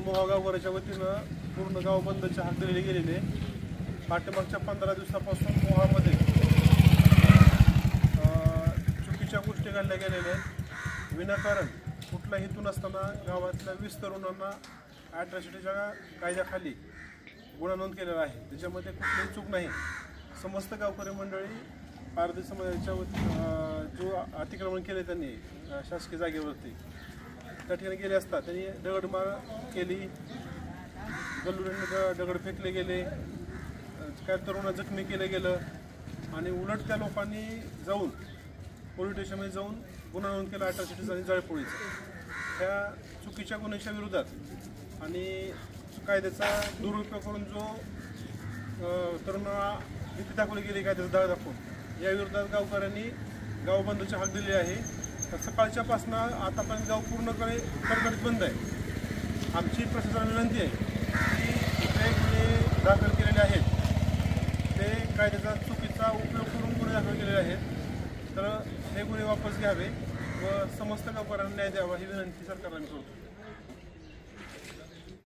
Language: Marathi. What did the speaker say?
मोहा गावकऱ्याच्या वतीनं पूर्ण गाव बंदची हाक दिली गेलेली आहे। पाठीमागच्या 15 दिवसापासून मोहामध्ये चुकीच्या गोष्टी घडल्या गेलेल्या आहेत। विनाकारण कुठला हेतू नसताना गावातल्या 20 तरुणांना अॅट्रॉसिटीच्या कायद्याखाली गुन्हा नोंद केलेला आहे। त्याच्यामध्ये कुठलीही चूक नाही। समस्त गावकरी मंडळी पारधी समाजाच्या जो अतिक्रमण केले त्यांनी शासकीय जागेवरती त्या ठिकाणी गेले असता त्यांनी दगडमार केली, गल्लूरांनी दगड फेकले गेले, काय तरुणांना जखमी केलं गेलं आणि उलट त्या लोकांनी जाऊन पोलीस स्टेशनमध्ये जाऊन गुन्हा नोंद केला अॅट्रॉसिटीचा आणि जाळपोळीचा। ह्या चुकीच्या गुन्ह्याच्या विरोधात आणि कायद्याचा दुरुपयोग करून जो तरुणांना भीती दाखवली गेली कायद्याचा दाग दाखवून या विरोधात गावकऱ्यांनी गाव बंदची हाक दिली आहे। तर सकाळच्यापासून आतापर्यंत गाव पूर्णपणे कडकडीत बंद आहे। आमची प्रशासनाला विनंती आहे की जे गुन्हे दाखल केलेले आहेत ते कायद्याचा चुकीचा उपयोग करून गुन्हे दाखल केलेले आहेत तर हे गुन्हे वापस घ्यावे व समस्त गावकऱ्यांना न्याय द्यावा ही विनंती सरकारला मी करतो।